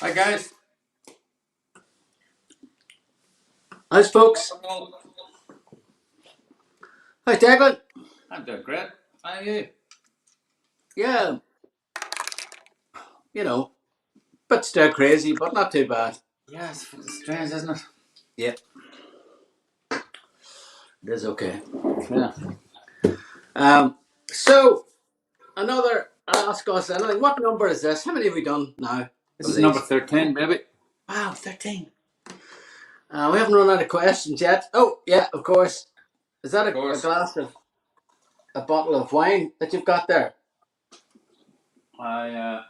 Hi guys. How's folks? Hi Declan. I'm doing great. How are you? Yeah, you know, bit stir crazy, but not too bad. Yeah, it's strange, isn't it? Yeah, it is okay. Yeah. So another ask us anything. What number is this? How many have we done now This of is number these? 13, baby. Wow, 13. We haven't run out of questions yet. Oh yeah, of course. Is that Of a course. glass of a bottle of wine that you've got there? I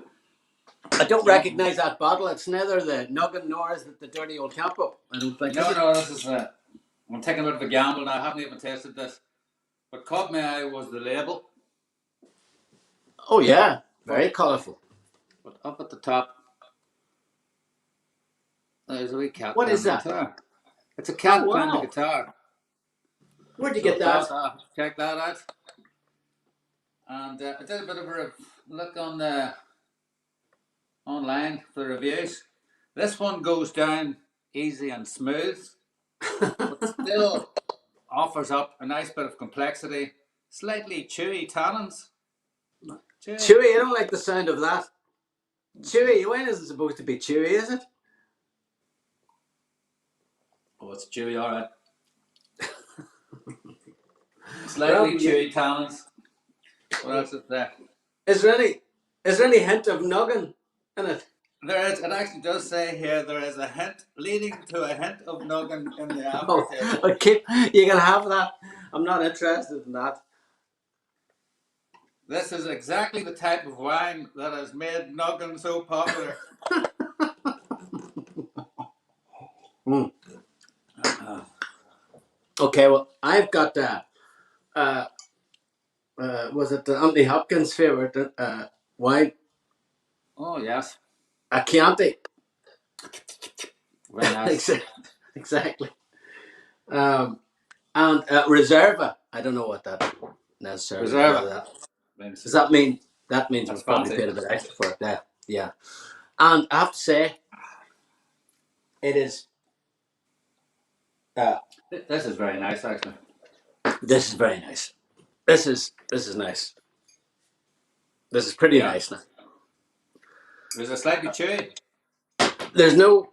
I don't no, recognise that bottle. It's neither the Noggin nor is it the dirty old Campo. I don't think is no, it. no. This is I'm taking a bit of a gamble now. I haven't even tasted this. What caught my eye was the label, Oh yeah, but very colourful. up at the top there's a wee cat What playing is the that? guitar. It's a Oh cat playing the wow. guitar. Where'd you So get I that? thought, check that out. And I did a bit of a look on the online for the reviews. This one goes down easy and smooth, but still offers up a nice bit of complexity. Slightly chewy tannins. Chewy. Chewy, I don't like the sound of that. Chewy, wine isn't supposed to be chewy, is it? Oh, it's chewy, alright. Well, Slightly chewy tannins. What else is there? is there any hint of noggin in it? There is. It actually does say here there is a hint leading to a hint of noggin in the Oh, aftertaste. okay, you can have that. I'm not interested in that. This is exactly the type of wine that has made noggin so popular. Mm. Okay, well, I've got uh, was it the Anthony Hopkins' favorite wine? Oh yes, A Chianti. very nice. Exactly. Um, and Reserva. I don't know what that necessarily. Reserve Whether that it. does that mean that means That's we've probably fancy. paid a bit extra for it. Yeah, yeah. And I have to say, it is. Uh, This is very nice, actually. this is very nice. This is nice. This is pretty Yeah. nice now. Is it slightly chewy? There's no.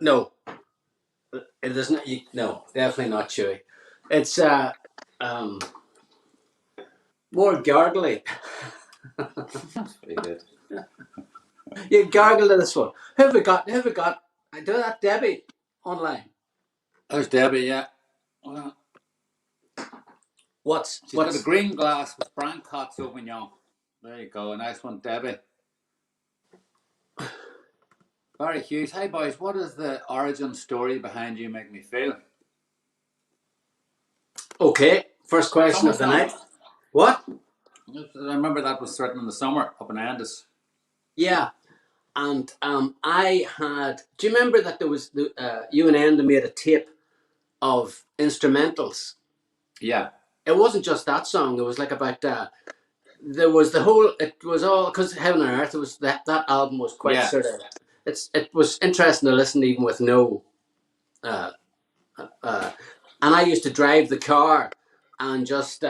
There's no no. Definitely not chewy. It's um more gargly. That's pretty good. You gargle to this one. Who have we got? Who have we got? I do that Debbie online. There's Debbie, yeah. Well, What's she's got a what's green glass with Brancott Sauvignon. There you go, a nice one, Debbie. Barry Hughes, hey boys, what is the origin story behind You Make Me Feel? okay? First question Summer of the song. night. What? I remember that was written in the summer up in Andes. Yeah, and I had. Do you remember that there was you and Enda made a tape of instrumentals? Yeah. It wasn't just that song. It was like about. There was the whole. It was all because Heaven and Earth. It was that album was quite Yeah. sort of. It was interesting to listen even with no. Uh, uh, and I used to drive the car and just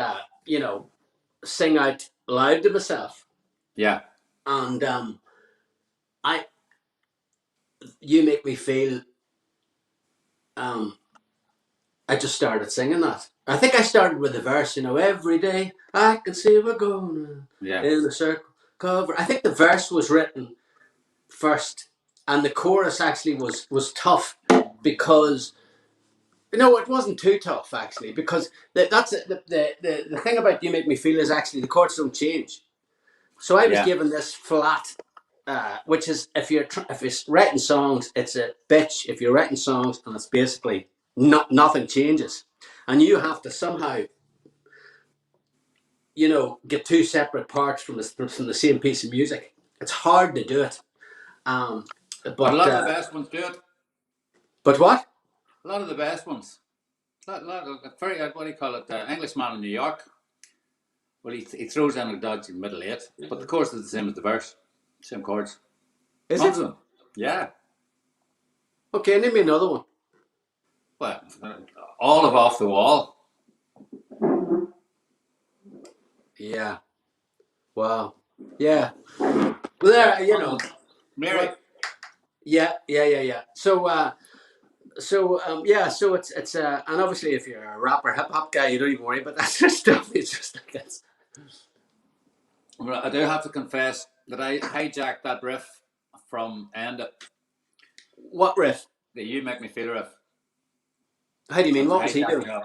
sing out loud to myself. Yeah. And I you make me feel um I just started singing that. I think I started with the verse, every day I can see we're going Yeah. in a circle cover. I think the verse was written first and the chorus actually was tough because it wasn't too tough actually because that's the thing about You Make Me Feel is actually the chords don't change. So I was Yeah. given this flat, which is if you're writing songs, it's a bitch. If you're writing songs and it's basically nothing changes, and you have to somehow, get two separate parts from the same piece of music. It's hard to do it. Um, But a but lot of the best ones do it. but what? A lot of the best ones. Lot of, very, what do you call it? Englishman in New York. Well, he throws in a dodgy middle eight, but the chorus is the same as the verse. Same chords. Is Tons it? of them. Yeah. Okay, name me another one. Well, all of Off the Wall. Yeah. Wow. Yeah. Well, there, Yeah, you know. Mary. What? Yeah. Yeah. So it's and obviously if you're a rapper, hip hop guy, you don't even worry about that sort of stuff. It's just like it's. Well, I do have to confess that I hijacked that riff from End It, What riff? the You Make Me Feel riff. How do you It mean? was a What was he hijacked doing? job.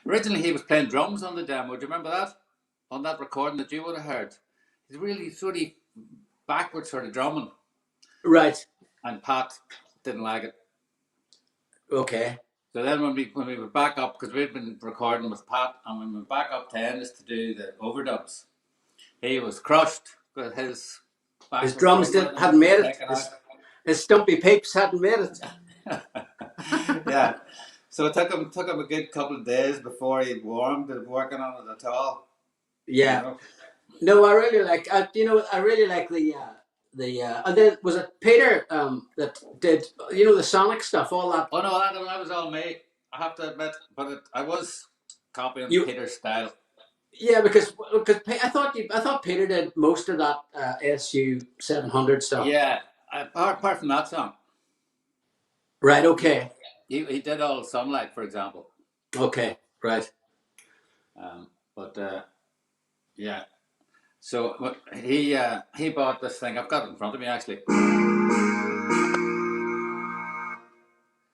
Originally, he was playing drums on the demo. Do you remember that? On that recording that you would have heard. He's really sort of backwards sort of drumming. Right. And Pat didn't like it. Okay. So then when we went back up, because we'd been recording with Pat, and when we went back up to Ennis to do the overdubs, he was crushed because his His backward drums drum rhythm hadn't had been made it. taken out. His stumpy peeps hadn't made it. Yeah. So it took him a good couple of days before he warmed to working on it at all. You Yeah. know? No, I really like. I really like the. And then was it Peter that did the Sonic stuff, all that. Oh no, that was all me. I have to admit, but I was copying You Peter's style. Yeah, because I thought Peter did most of that SU 700 stuff. Yeah. Apart from that song, Right. Okay. he did all Sunlight, for example. Okay. Right. But yeah. So he bought this thing. I've got it in front of me actually.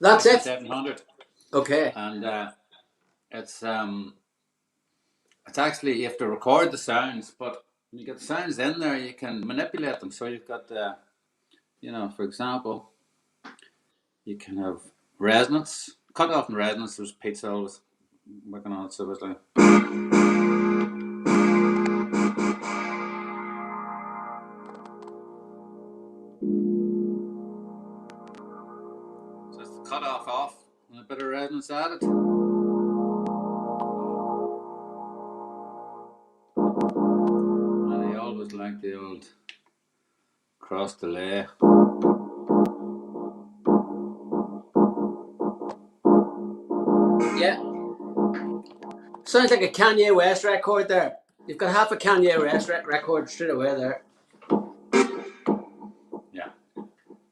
That's it. 6700, Okay. and it's actually you have to record the sounds, but when you get the sounds in there, you can manipulate them. So you've got for example, you can have resonance, cut off in resonance. There's Pete always working on it, so it's like. So it's the cut off and a bit of resonance added. And I always like the old cross delay. Yeah. Sounds like a Kanye West record there. You've got half a Kanye West record straight away there. Yeah.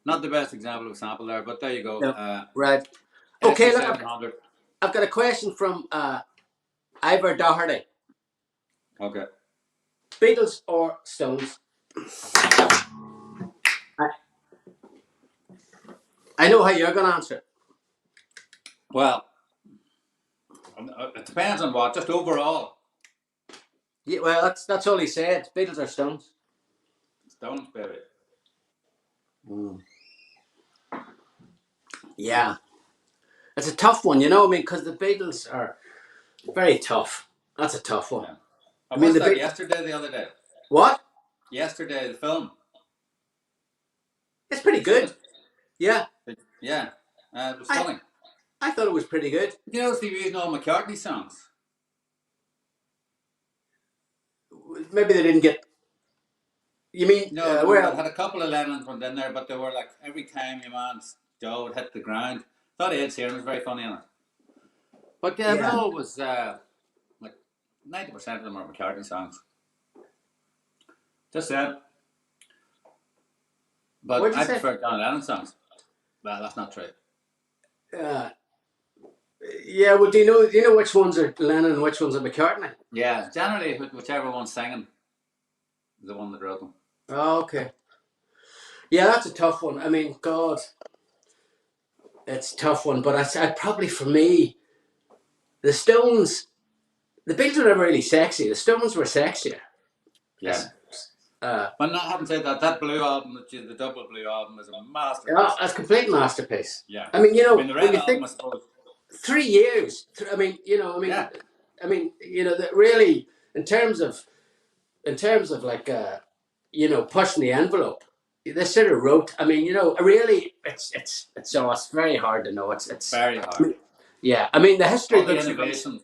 Not the best example of a sample there, but there you go. No. Right. Okay. Look, SC700. I've got a question from Ivor Doherty. Okay. Beatles or Stones? I know how you're going to answer it. Well, it depends on what. Just overall, Yeah, well, that's all he said. Beatles or Stones? Stones, baby. Yeah. It's a tough one, because the Beatles are very tough. That's a tough one. Yeah. I mean, watched that yesterday, the other day. What? Yesterday, the film. It's pretty good. Yeah. Yeah. It was stunning. I thought it was pretty good. You know, Steve using all McCartney songs. Maybe they didn't get. You mean No, where? it had a couple of Lennon's ones in there, but they were like every time your man's Joe would hit the ground. Thought Ed Sheeran was very funny in it. But yeah, it was always like 90% of them are McCartney songs. Just saying. But I prefer John Lennon songs. Well, that's not true. Yeah. Well, do you know which ones are Lennon and which ones are McCartney? Yeah, generally whichever one's singing is the one that wrote them. Oh, okay. Yeah, that's a tough one. I mean, God, it's a tough one. But I'd probably, for me, the Stones. The Beatles were never really sexy. The Stones were sexier. Yeah. But not having said that, that Blue album, the double Blue album, is a masterpiece. Yeah, that's a complete masterpiece. Yeah. I mean, the Red when you album, think I suppose. 3 years. Yeah. That really, in terms of like, pushing the envelope. They sort of wrote. I mean, really, it's very hard to know. It's very hard. Yeah, I mean, the history All the books. innovation.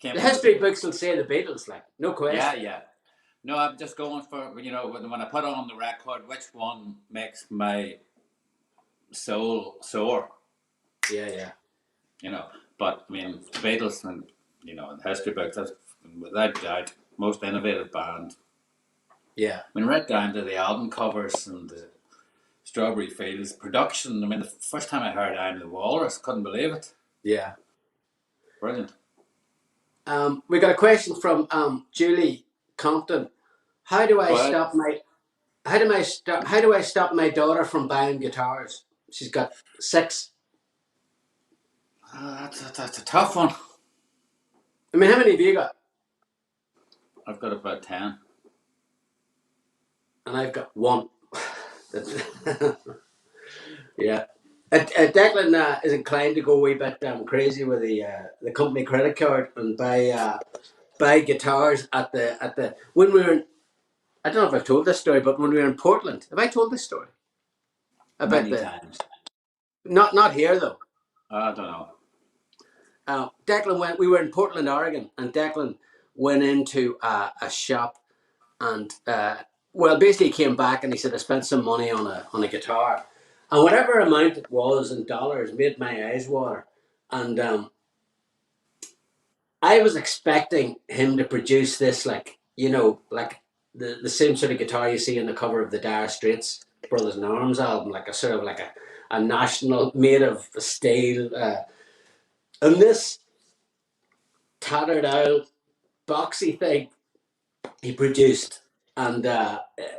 The history books will say the Beatles, like, no question. Yeah. No, I'm just going for when I put on the record, which one makes my soul sore. Yeah. You know, but I mean, the Beatles, and you know, in history books, that's without doubt most innovative band. Yeah. I mean, right down to the album covers and the Strawberry Fields production. I mean, the first time I heard "I'm the Walrus," couldn't believe it. Yeah. Brilliant. We got a question from Julie Compton. How do I stop my daughter from buying guitars? She's got 6. That's a tough one. I mean, how many have you got? I've got about 10. And I've got 1. Yeah. Declan is inclined to go a wee bit crazy with the company credit card and buy guitars at the when we were in, I don't know if I've told this story, but when we were in Portland, have I told this story about Many the times. not here though. I don't know. Declan went. We were in Portland, Oregon, and Declan went into a shop and well, basically he came back and he said I spent some money on a guitar, and whatever amount it was in dollars made my eyes water, and I was expecting him to produce this like the same sort of guitar you see in the cover of the Dire Straits Brothers in Arms album, like a sort of like a national made of steel, and this tattered out boxy thing he produced. And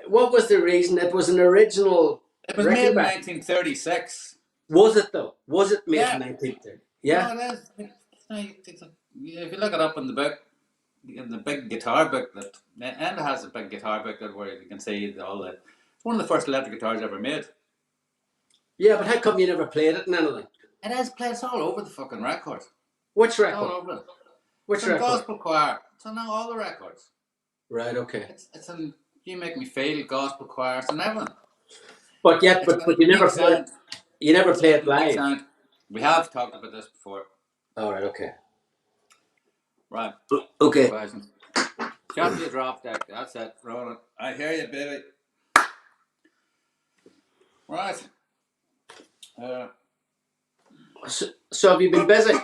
what was the reason? It was an original It was made in Rickenback. 1936. Was it though? Was it made in Yeah. 1930? No, Yeah. it is. If you look it up in the book, in the big guitar book, and it has a big guitar book that where you can see all the. It's one of the first electric guitars ever made. Yeah, but how come you never played it in anything? It is played. It's all over the fucking record. Which It's record? all over it. Which It's in record? Gospel Choir. It's on all the records. Right. Okay. It's in You Make Me Feel, Gospel Choir, it's in everything. But yet, It's got a but you never unique played. sound. You never It's got played a unique live. sound. We have talked about this before. All right. Okay. Right. Okay. Shot the drop deck. That's it. Ronan. I hear you, baby. Right. So have you been busy?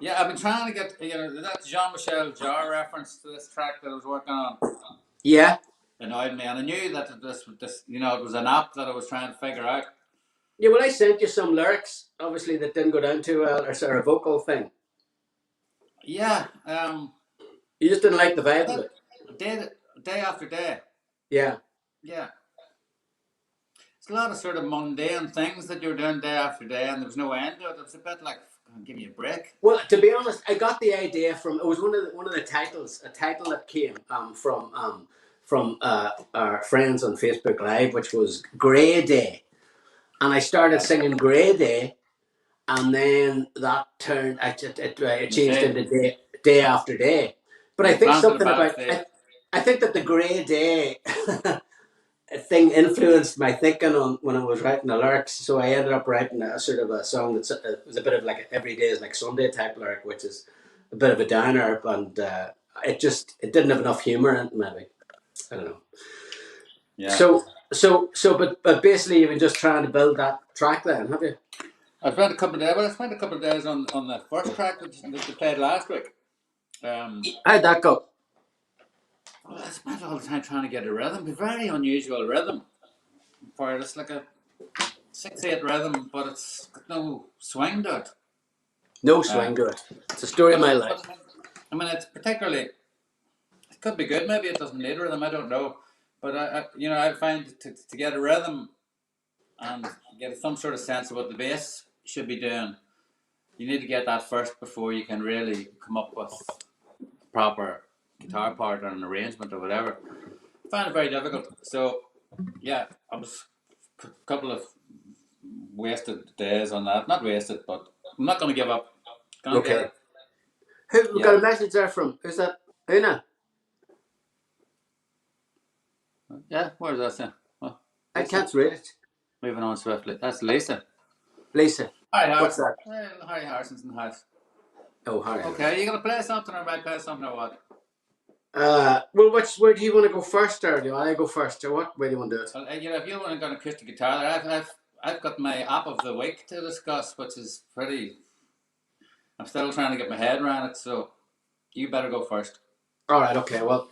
Yeah, I've been trying to get that Jean-Michel Jarre reference to this track that I was working on. Yeah. Annoyed me, and I knew that this it was an app that I was trying to figure out. Yeah. Well, I sent you some lyrics, obviously that didn't go down too well, or sort of a vocal thing. Yeah. You just didn't like the vibe of it. Day after day. Yeah. Yeah. It's a lot of sort of mundane things that you're doing day after day, and there was no end to it. It was a bit like, give me a break. Well, to be honest, I got the idea from it was one of the titles, a title that came from our friends on Facebook Live, which was Grey Day, and I started singing Grey Day, and then that turned it changed into day after day. But I think something about I think that the Grey Day thing influenced my thinking on when I was writing the lyrics. So I ended up writing a sort of a song that was a bit of like every day is like Sunday type lyric, which is a bit of a downer, and it didn't have enough humor in it. Maybe I don't know. Yeah. But basically, you've been just trying to build that track, then, have you? I spent a couple of days. Well, I spent a couple of days on the first track that they played last week. How'd that go? Well, I spent all the time trying to get a rhythm, a very unusual rhythm. For it's like a 6/8 rhythm, but it's got no swing to it. No swing to it. It's a story of my life. I mean, it's particularly. It could be good. Maybe it doesn't need a rhythm. I don't know. But I find to get a rhythm and get some sort of sense of what the bass should be doing, you need to get that first before you can really come up with proper guitar part or an arrangement or whatever. I find it very difficult. So, yeah, I was a couple of wasted days on that. Not wasted, but I'm not going to give up. Okay. We got a message there from, who's that? Una? Yeah, where's that saying? Oh, I can't read it. Moving on swiftly. That's Lisa. Lisa. Hi, what's that? Harry Harrison's in the house. Oh, Harry. Okay, you going to play something or am I play something or what? Well, where do you want to go first, or do I go first, or what way do you want to do it? Well, if you want to go on acoustic guitar, I've got my app of the week to discuss, which is pretty. I'm still trying to get my head around it, so you better go first. All right. Okay. Well,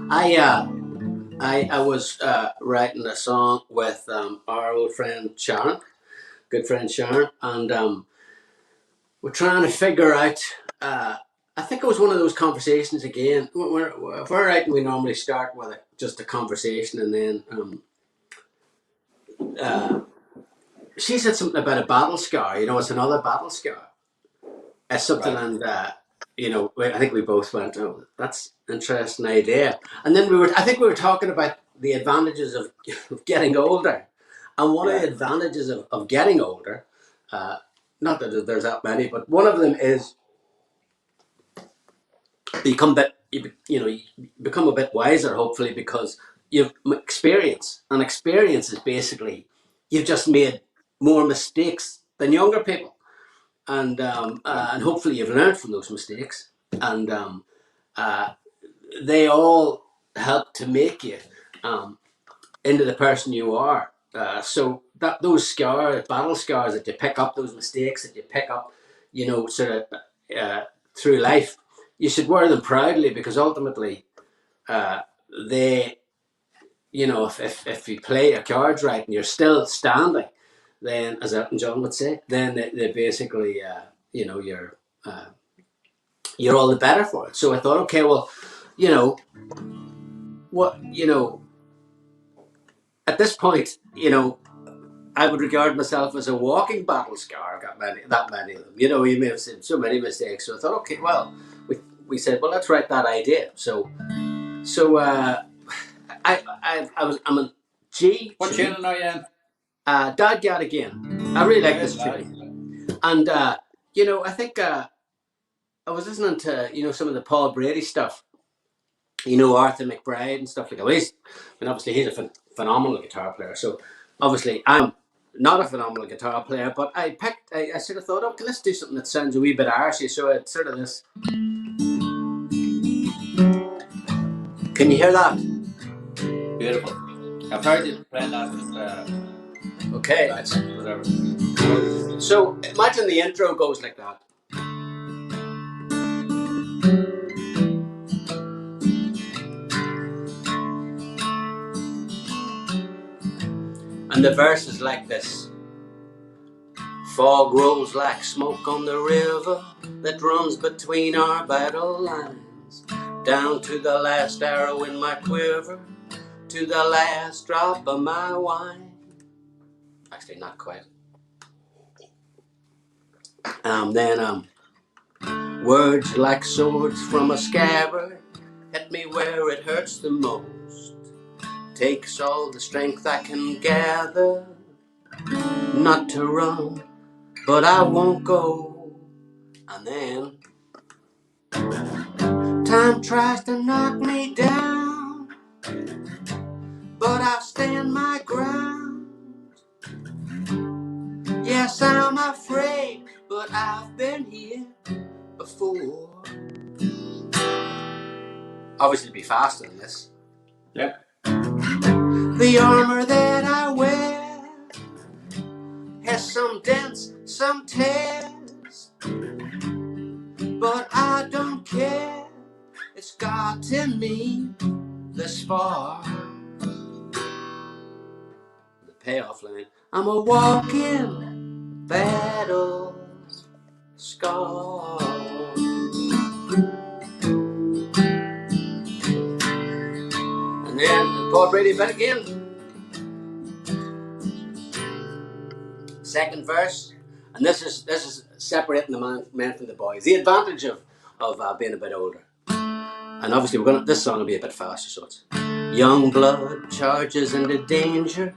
I was writing a song with our old friend Sharon, good friend Sharon, and we're trying to figure out. I think it was one of those conversations again. If we're writing, we normally start with just a conversation, and then she said something about a battle scar. You know, it's another battle scar. It's something, Right. and I think we both went, "Oh, that's an interesting idea." And then I think we were talking about the advantages of getting older, and one of Yeah. the advantages of getting older, not that there's that many, but one of them is you become a bit wiser, hopefully, because you've experience, and experience is basically you've just made more mistakes than younger people, Yeah. and hopefully you've learned from those mistakes, and uh, they all help to make you um, into the person you are. So that those scars, battle scars that you pick up, those mistakes that you pick up, sort of through life, you should wear them proudly, because ultimately, uh, they, if you play your cards right and you're still standing, then, as Elton John would say, then they basically, uh, you're all the better for it. So I thought, okay, well, you know, what, at this point, I would regard myself as a walking battle scar. I've got that many of them. You may have seen so many mistakes. So I thought, okay, well, we said, well, let's write that idea. So I'm a G What tune tune. are you in? Dad Gad Again. I really like Good this lad. tune, and I think I was listening to some of the Paul Brady stuff. Arthur McBride and stuff like that. Well, obviously he's a phenomenal guitar player. So obviously I'm not a phenomenal guitar player, but I sort of thought, okay, let's do something that sounds a wee bit Irishy. So it's sort of this. Can you hear that? Beautiful. I've heard you playing that Okay. practice, whatever. So imagine the intro goes like that. And the verse is like this. Fog rolls like smoke on the river that runs between our battle lines. Down to the last arrow in my quiver, to the last drop of my wine. Actually, not quite. Then words like swords from a scabbard hit me where it hurts the most. Takes all the strength I can gather not to run, but I won't go. And then time tries to knock me down, but I'll stand my ground. Yes, I'm afraid, but I've been here before. Obviously, to be faster than this. Yeah. The armor that I wear has some dents, some tears, but I don't care. It's gotten me this far. The payoff line. I'm a walking battle scar. And then Paul Brady back again. Second verse, and this is separating the man from the boys. The advantage of being a bit older, and obviously this song will be a bit faster. So it's young blood charges into danger,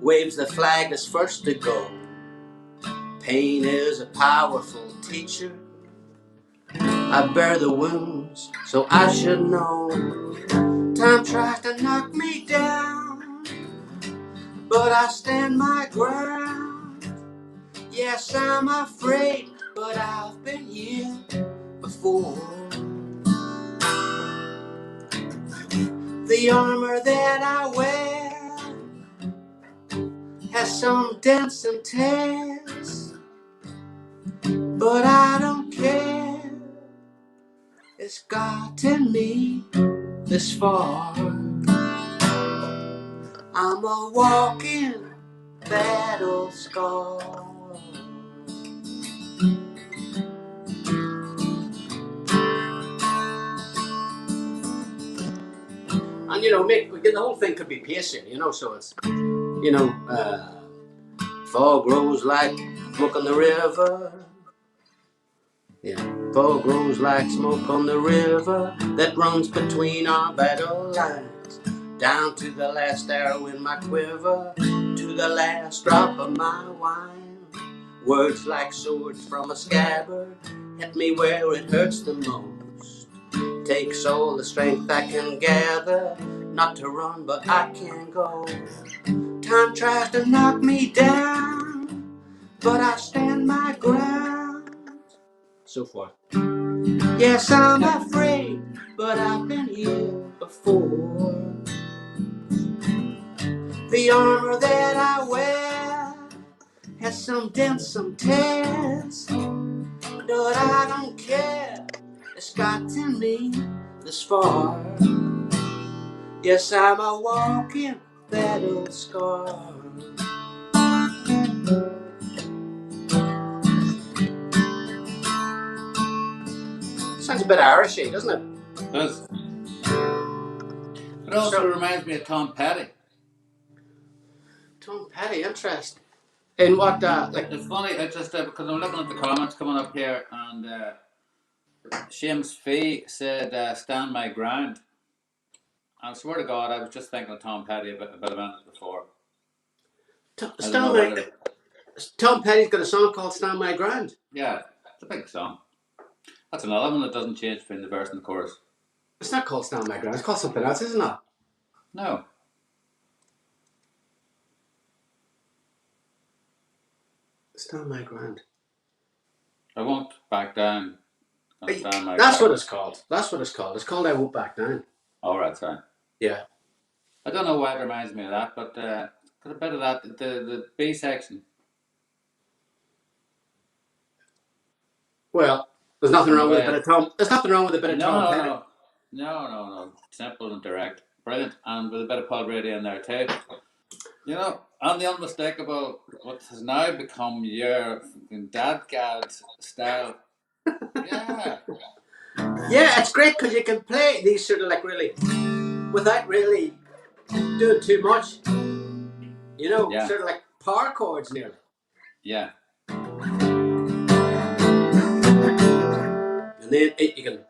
waves the flag as first to go. Pain is a powerful teacher. I bear the wounds, so I should know. Time tries to knock me down, but I stand my ground. Yes, I'm afraid, but I've been here before. The armor that I wear has has some dents and tears, but I don't care. It's gotten me this far. I'm a walking battle scar. And the whole thing could be pacing, so it's, fog grows like smoke on the river. Yeah, fog grows like smoke on the river that runs between our battle lines. Down to the last arrow in my quiver, to the last drop of my wine. Words like swords from a scabbard hit me where it hurts the most. Takes all the strength I can gather, not to run but I can go. Time tries to knock me down, but I stand my ground. So forth. Yes, I'm afraid, but I've been here before. The armor that I wear has some dents, some tears, but I don't care. It's gotten me this far. Yes, I'm a walking battle scar. Sounds a bit Irishy, doesn't it? It does. It also reminds me of Tom Petty. Tom Petty, interesting. In what, It's funny, it's just because I'm looking at the comments coming up here, and Seamus Fee said, stand my ground. And I swear to God, I was just thinking of Tom Petty about a minute before. Tom Petty's got a song called Stand My Ground. Yeah, it's a big song. That's another one that doesn't change between the verse and the chorus. It's not called Stand My Ground, it's called something else, isn't it? No. Stand My Ground. I won't back down. That's what it's called. That's what it's called. It's called I Won't Back Down. All right, sorry. Yeah. I don't know why it reminds me of that, but got a bit of that. The B section. Well, there's nothing wrong with a bit of Tom. There's nothing wrong with a bit of Tom Petty. No. Simple and direct. Brilliant. And with a bit of Paul Brady in there too. And the unmistakable, what has now become your dadgad style. Yeah. Yeah, it's great because you can play these sort of really, without really doing too much. Sort of like power chords nearly. Yeah. And then you can.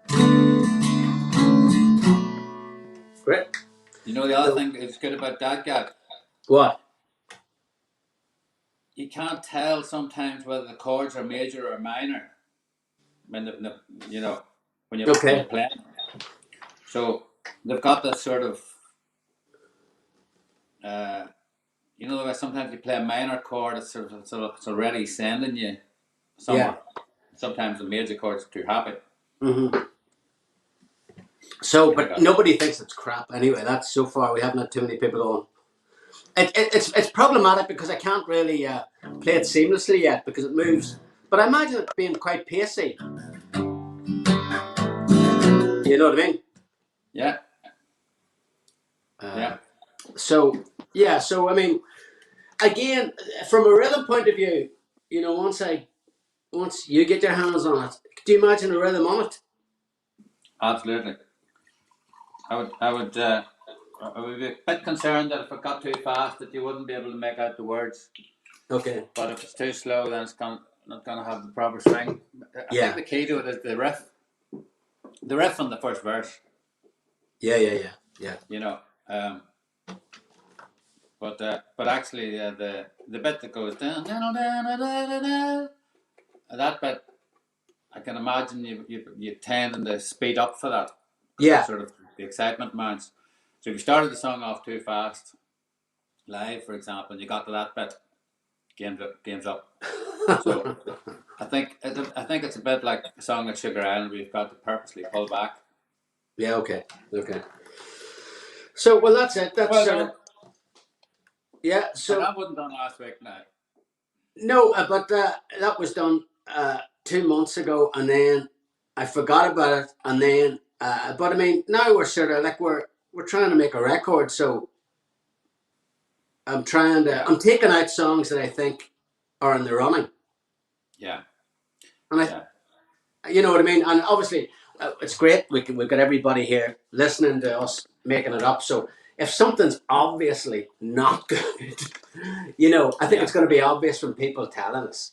Great. The other thing that's good about dadgad. What? You can't tell sometimes whether the chords are major or minor when you're playing. So they've got this sort of the way sometimes you play a minor chord, it's already sending you somewhere. Yeah. Sometimes the major chords are too happy. Mm-hmm. So, but nobody thinks it's crap anyway. That's so far we haven't had too many people on. It's problematic because I can't really play it seamlessly yet because it moves. But I imagine it being quite pacey. You know what I mean? Yeah. So I mean, again, from a rhythm point of view, once you get your hands on it, do you imagine a rhythm on it? Absolutely. I would be a bit concerned that if it got too fast that you wouldn't be able to make out the words. Okay. But if it's too slow, then it's not going to have the proper swing. I think the key to it is the riff. The riff on the first verse. Yeah. But actually the bit that goes down, that bit, I can imagine you tend to speed up for that. Yeah. Sort of the excitement mounts. So if you started the song off too fast, live for example, and you got to that bit, game's up. So I think it's a bit like a song like Sugar Island where you've got to purposely pull back. Yeah. Okay. So well, that's it. That's Yeah. And So that wasn't done last week now. no, but that was done 2 months ago, and then I forgot about it, and then. But I mean, now we're sort of like we're trying to make a record, so I'm trying to. Yeah. I'm taking out songs that I think are in the running, Yeah. and Yeah. you know what I mean. And obviously, it's great. We've got everybody here listening to us making it up. So if something's obviously not good, you know, I think Yeah. it's going to be obvious from people telling us.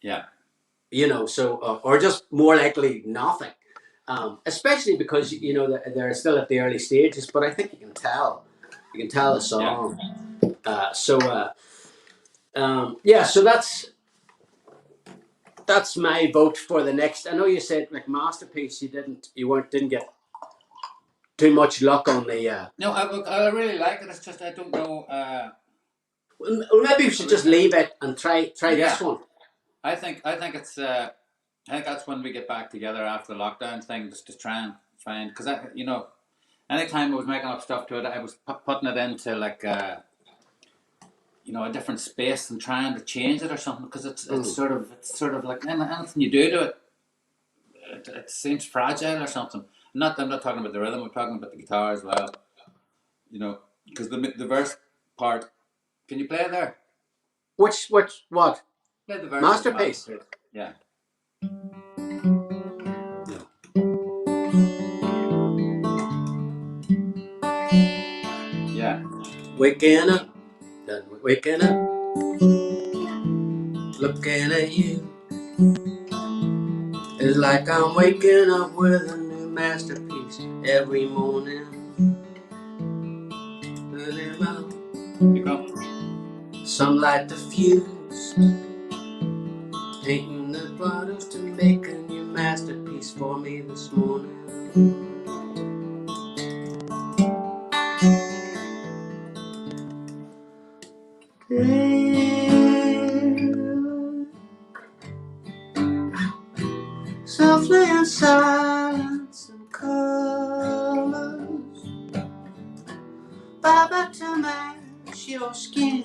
Yeah. You know, so or just more likely nothing. Especially because you know they're still at the early stages, but I think you can tell the Yeah. song. Yeah, so that's my vote for the next. I know you said like masterpiece, didn't get too much luck on the. No, I really like it. It's just I don't know. Well, maybe we should just leave it and try Yeah, this one. I think it's. I think that's when we get back together after the lockdown thing, just to try and find, because anytime I was making up stuff to it, I was putting it into like a different space and trying to change it or something, because Mm. it's sort of like anything you do to it, it seems fragile or something. I'm not talking about the rhythm. I'm talking about the guitar as well. Because the verse part. Can you play it there? Which what Play the verse of masterpiece? Masterpiece. Yeah. No. Yeah. Waking up, waking up, looking at you. It's like I'm waking up with a new masterpiece every morning. Early about You go. sunlight diffused, painting the bottles to make a new masterpiece for me this morning. Softly in silence and colors, Baba to match your skin.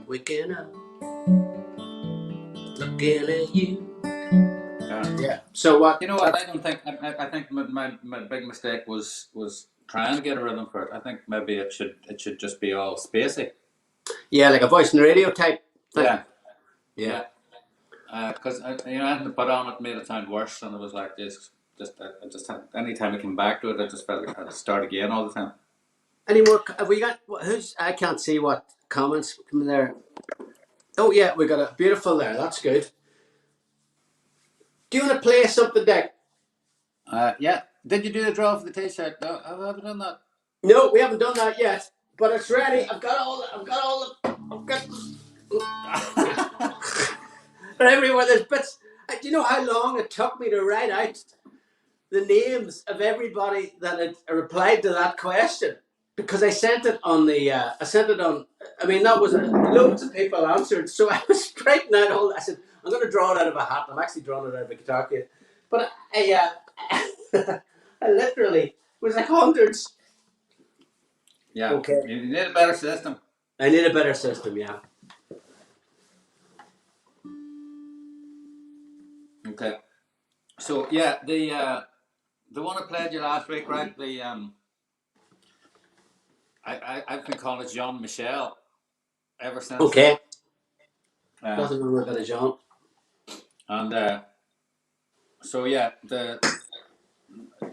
Waking up, looking at you. Yeah. Yeah. So what? You know what? I don't think. I think my big mistake was trying to get a rhythm for it. I think maybe it should just be all spacey. Yeah, like a voice and radio type thing. Yeah. Yeah. Yeah. Because anything to put on it made it sound worse, and it was like I just had, anytime I came back to it, I just felt like I had to start again all the time. Any more? Have we got who's? I can't see what comments come there. Oh yeah, we got a beautiful there. That's good. Do you want to play something, Dick? Yeah. Did you do the draw for the T-shirt? No, I haven't done that. No, we haven't done that yet, but it's ready. Okay. I've got all. I've got everywhere. There's bits. Do you know how long it took me to write out the names of everybody that had replied to that question? Because I sent it on the. I sent it on. I mean, that was loads of people answered. So I was writing out all. I said, I'm going to draw it out of a hat. I'm actually drawing it out of a guitar case. But I literally it was like hundreds. Yeah. Okay. You need a better system. I need a better system. Yeah. Okay. So yeah, the one I played you last week, right? I've been calling it Jean Michel ever since. Okay. Uh, Nothing wrong with a bit of Jean. and so yeah,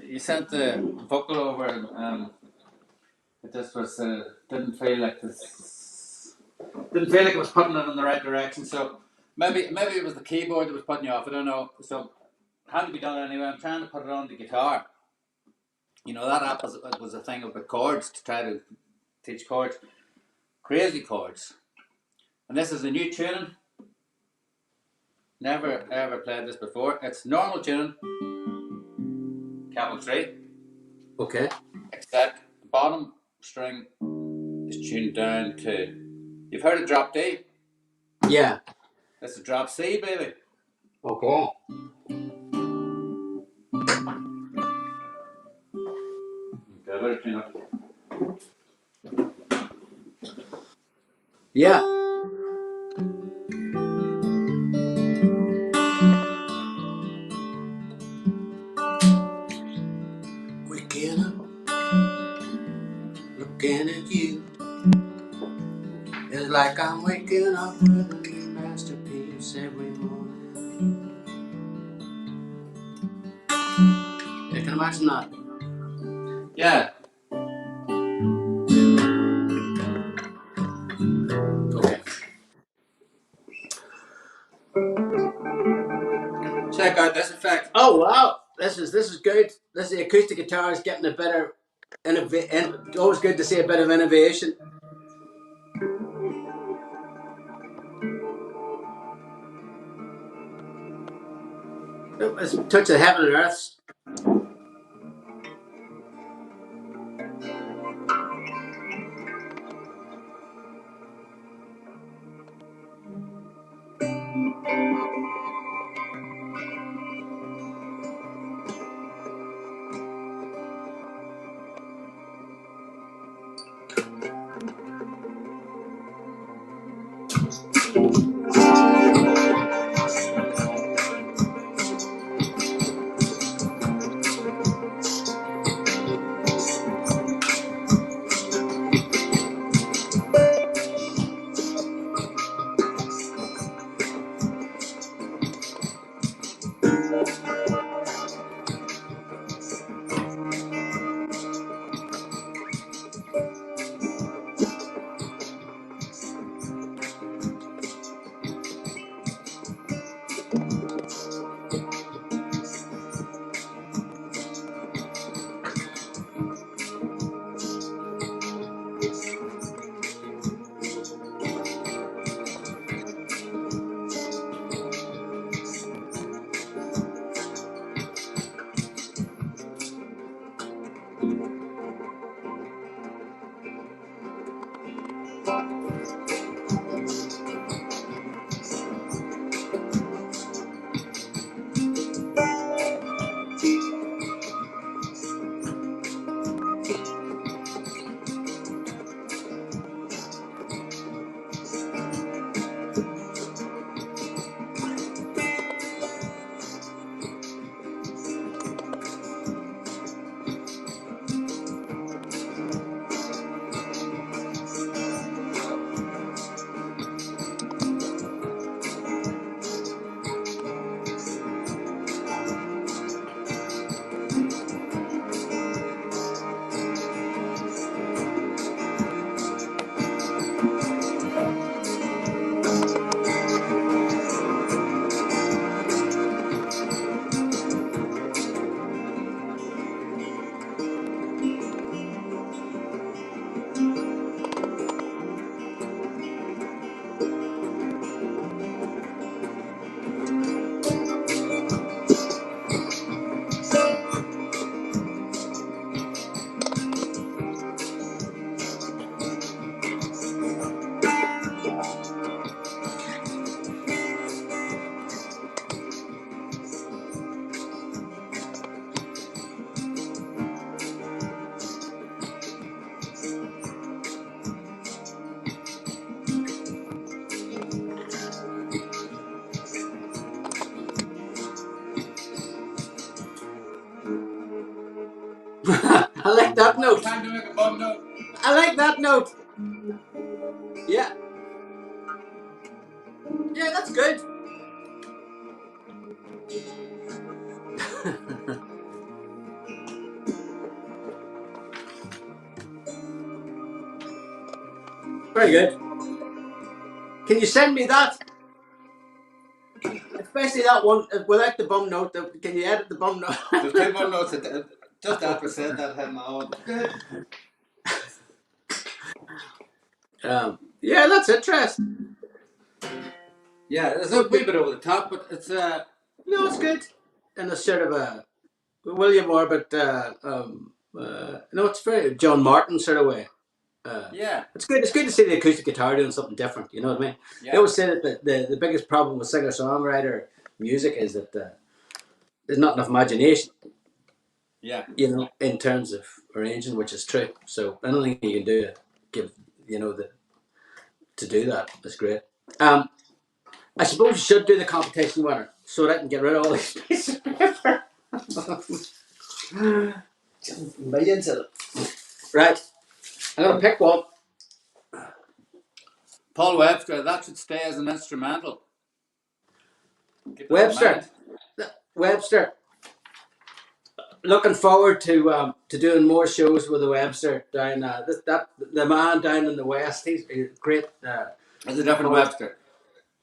you sent the vocal over, and it just was didn't feel like it was putting it in the right direction. So maybe it was the keyboard that was putting you off. I don't know. So it had to be done anyway. I'm trying to put it on the guitar. That app was a thing about chords, to try to teach chords, crazy chords. And this is a new tuning. Never ever played this before. It's normal tuning, capital 3, Okay. except the bottom string is tuned down to. You've heard a drop D? Yeah. That's a drop C, baby. Okay. Okay, I better clean up. Yeah. Waking up, looking at you. It's like I'm waking up with a new masterpiece every morning. Yeah, can you imagine that? Yeah. Okay. Check out this effect. Oh wow, this is good. This is the acoustic guitar is getting a better always good to see a bit of innovation. It's a touch of heaven and earth. I like that note. Time to make a bum note. I like that note. Yeah. Yeah, that's good. Very good. Can you send me that? Especially that one without the bum note. Can you edit the bum note? There's two more notes. Just after said that, had my own. Good. Yeah, that's interesting. Yeah, it's a wee bit over the top, but it's No, it's good. And it's sort of a William Orbit. No, it's very John Martin sort of way. Yeah. It's good. It's good to see the acoustic guitar doing something different. You know what I mean? They Yeah. always say that the biggest problem with singer-songwriter music is that there's not enough imagination. Yeah. You know, in terms of arranging, which is true. So anything you can do to give, you know, to do that is great. I suppose you should do the competition winner so that I can get rid of all these pieces of paper. Millions of them. Right. I'm gonna pick one. Paul Webster. That should stay as an instrumental. Keep that in Webster. mind. Webster. Looking forward to doing more shows with the Webster down the man down in the west. He's a great. It's a different Webster.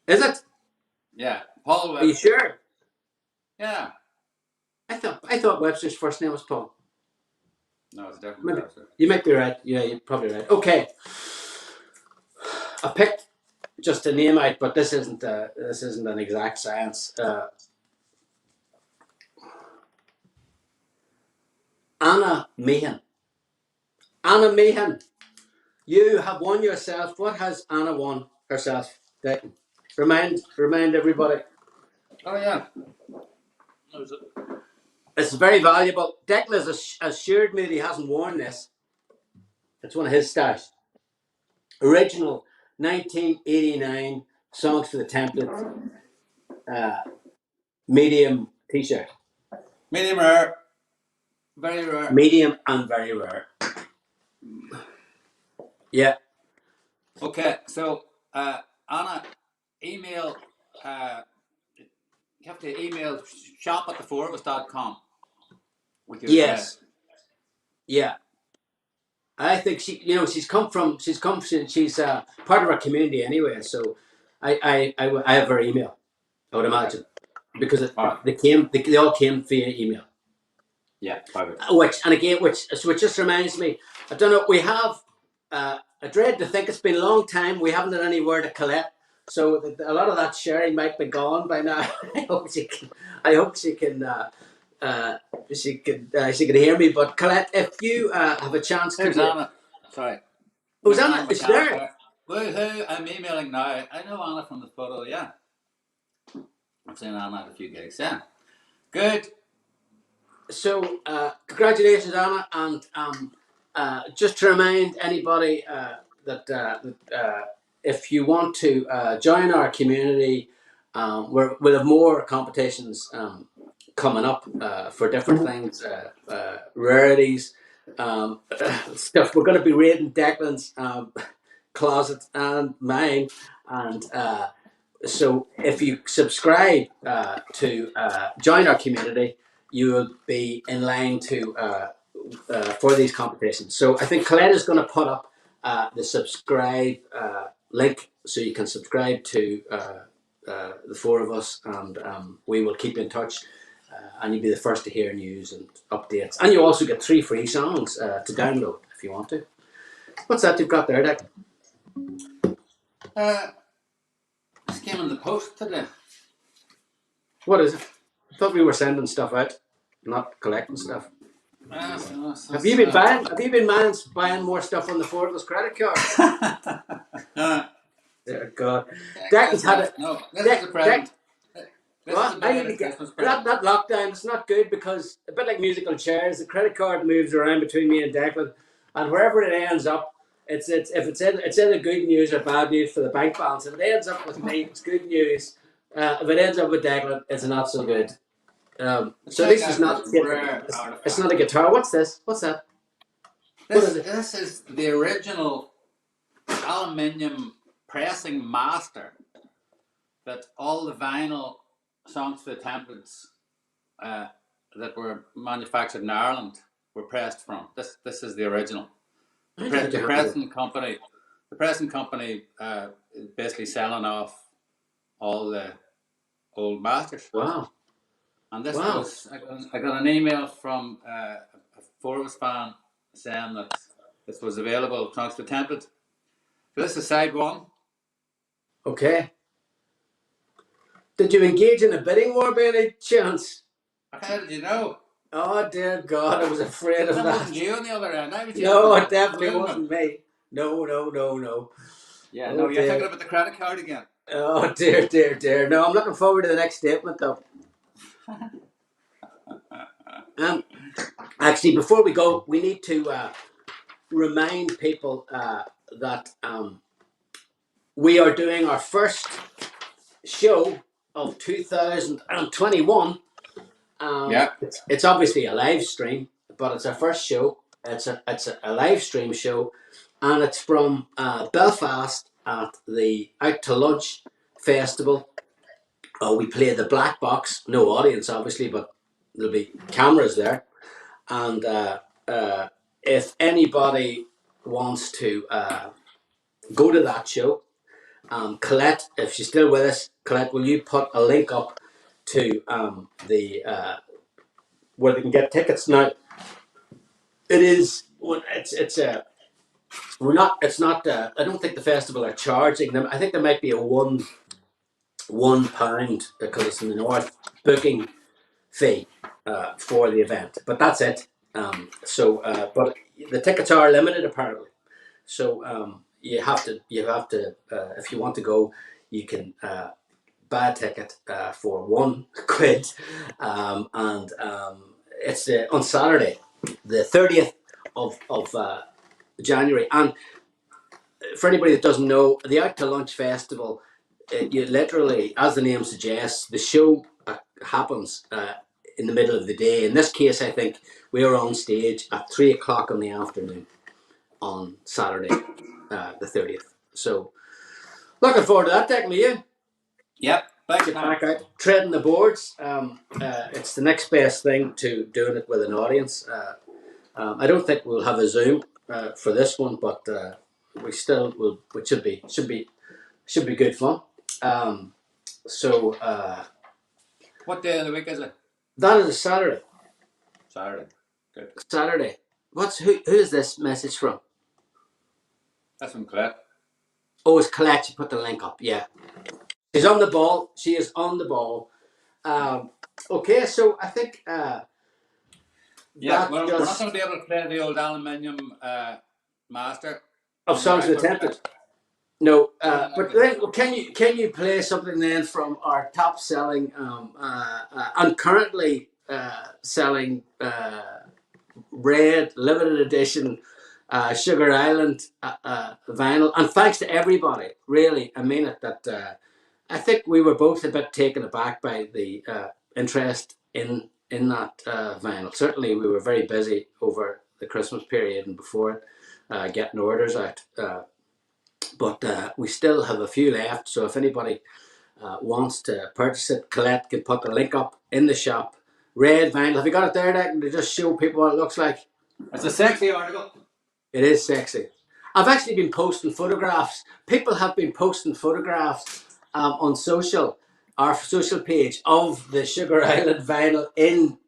Is it? Yeah. Paul Are you Webster. sure? Yeah. I thought Webster's first name was Paul. No, it's a different Maybe. Webster. You might be right. Yeah, you're probably right. Okay. I picked just a name out, but this isn't an exact science. Anna Meehan. Anna Meehan, you have won yourself. What has Anna won herself? Declan? Remind everybody. Oh yeah. It's very valuable. Declan has assured me that he hasn't worn this. It's one of his stash. Original 1989 Songs for the Template medium t-shirt. Medium rare. Very rare. Medium and very rare. Yeah. Okay, so Anna, email. You have to email shop@thefourofus.com with your Yes. address. Yeah. I think she's part of our community anyway. So I have her email. I would imagine because Right. they all came via email. Yeah, private. Which just reminds me, I don't know. We have I dread to think it's been a long time. We haven't had any word of Colette, so a lot of that sharing might be gone by now. I hope she can. She can hear me. But Colette, if you have a chance to, Here's Anna. Sorry. was Here's Anna? Anna Is there? McAllister. Woohoo! I'm emailing now. I know Anna from the photo. Yeah, I've seen Anna at a few gigs. Yeah, good. So, congratulations, Anna, and just to remind anybody that if you want to join our community, we'll have more competitions coming up for different things, rarities, stuff. We're going to be raiding Declan's closet and mine, and so if you subscribe to join our community, you will be in line to for these competitions. So I think Colette is going to put up the subscribe link so you can subscribe to the four of us, and we will keep in touch. And you'll be the first to hear news and updates. And you also get 3 free songs to download if you want to. What's that you've got there, Dick? This came in the post today. What is it? I thought we were sending stuff out, not collecting stuff. Have you been buying more stuff on the Four of Us credit card? Dear God, Declan's had it. No, this is a present. This is a I bit need of to a get Christmas present. that lockdown. It's not good because a bit like musical chairs, the credit card moves around between me and Declan, and wherever it ends up, it's either good news or bad news for the bank balance. If it ends up with me, it's good news. If it ends up with Declan, it's not so good. So this is not. It's not a guitar. What's this? What's that? What is it? This is the original aluminium pressing master that all the vinyl Songs for the Templates that were manufactured in Ireland were pressed from. This is the original. The pressing company is basically selling off all the old masters. Wow. And this was, I got an email from a Four of Us fan saying that this was available, Songs for the Template. So this is side one. Okay. Did you engage in a bidding war by any chance? How did you know? Oh dear God, I was afraid of that. That wasn't you on the other end. No, it definitely wasn't me. No. Yeah, Oh no, you're thinking dear. about the credit card again. Oh dear. No, I'm looking forward to the next statement though. Um, Actually, before we go, we need to remind people that we are doing our first show of 2021. Yeah. It's obviously a live stream, but it's our first show. It's a live stream show, and it's from Belfast at the Out to Lunch Festival. We play the Black Box, no audience obviously, but there'll be cameras there. And if anybody wants to go to that show, Colette, if she's still with us, Colette, will you put a link up to the where they can get tickets now? It is. It's a. We're not. It's not. I don't think the festival are charging them. I think there might be a £1 because it's in the north booking fee for the event, but that's it. But the tickets are limited apparently. So you have to if you want to go, you can buy a ticket for £1, and it's on Saturday, the 30th of January. And for anybody that doesn't know, the Out to Lunch Festival, you literally, as the name suggests, the show happens in the middle of the day. In this case, I think we are on stage at 3 o'clock in the afternoon on Saturday, the 30th. So, looking forward to that, Declan. You Yep. get back out, treading the boards. It's the next best thing to doing it with an audience. I don't think we'll have a Zoom for this one, but we still will. Which should be good fun. So What day of the week is it? that is a Saturday. Saturday. Good. Saturday. Who is this message from? That's from Colette. Oh, it's Colette. She put the link up. Yeah, she's on the ball. She is on the ball. Okay, so I think Yeah, well, we're not going to be able to play the old aluminium master of Songs of the Tempted. No, but then can you play something then from our top selling and currently selling red limited edition Sugar Island vinyl? And thanks to everybody, really, I mean it. That I think we were both a bit taken aback by the interest in that vinyl. Certainly, we were very busy over the Christmas period and before it, getting orders out. But we still have a few left, so if anybody wants to purchase it, Colette can put the link up in the shop. Red vinyl. Have you got it there, Declan, to just show people what it looks like? It's a sexy article. It is sexy. I've actually been posting photographs. People have been posting photographs on our social page of the Sugar Island vinyl in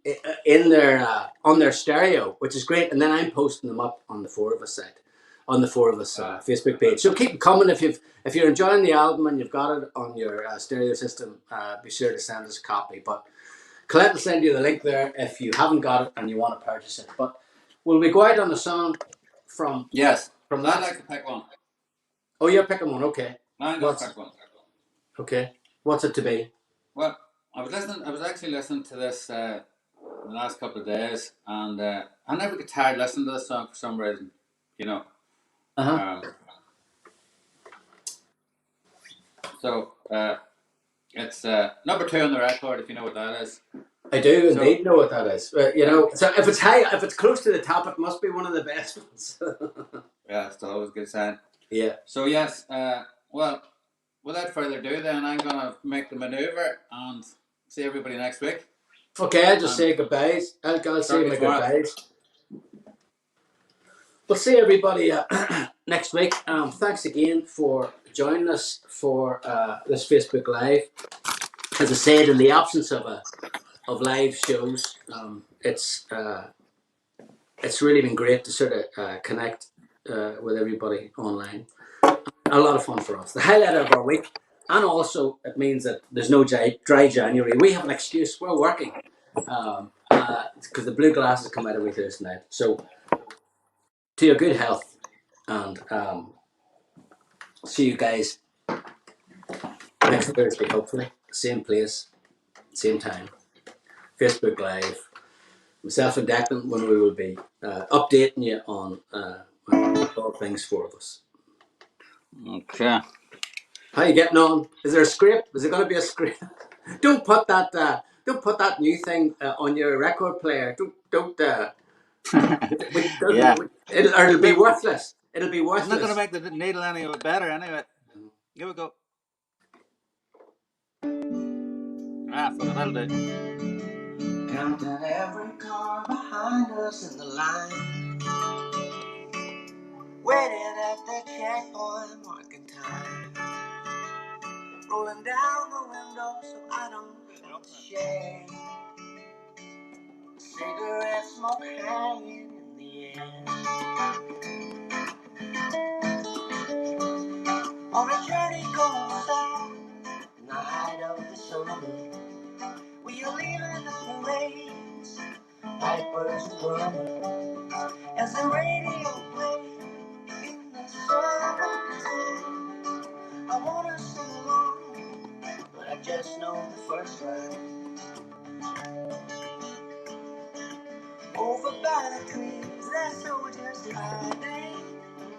their on their stereo, which is great. And then I'm posting them up on the Four of Us site, on the Four of Us Facebook page. So keep coming if you're enjoying the album and you've got it on your stereo system. Be sure to send us a copy. But Colette will send you the link there if you haven't got it and you want to purchase it. But will we go out on the song from? Yes. From I'd like to pick one. Oh, you're picking one. Okay. I'm going to pick one. Okay. What's it to be? Well, I was actually listening to this the last couple of days, and I never get tired listening to this song for some reason. You know. So it's number 2 on the record, if you know what that is. I do indeed know what that is. You know, so if it's close to the top, it must be one of the best ones. Yeah, it's always a good sign. Yeah. So yes, well, without further ado, then I'm gonna make the maneuver and see everybody next week. Okay, I'll just say goodbyes. I'll say my goodbyes. We'll see everybody next week. Thanks again for joining us for this Facebook Live. As I said, in the absence of live shows, it's really been great to sort of connect with everybody online. A lot of fun for us. The highlight of our week, and also it means that there's no dry January. We have an excuse. We're working because the blue glasses come out every Thursday night. So, to your good health, And see you guys next Thursday, hopefully. Same place, same time. Facebook Live. Myself and Declan, when we will be updating you on all things for us. Okay. How you getting on? Is there a script? Is it going to be a script? Don't put that new thing on your record player. Don't. Yeah. It'll be Look, worthless. It'll be it's not going to worthless. make the needle any better anyway. Here we go. Ah, fuck it, that'll do. Counting every car behind us in the line, waiting at the checkpoint, marking time, rolling down the window so I don't have to share. Cigarette smoke hanging in the air. On a journey going south in the height of the summer, we are leaving the parades, pipers and drummers, as the radio plays in the summertime. I wanna sing along, but I just know the first line. Over by the trees, there's soldiers hiding.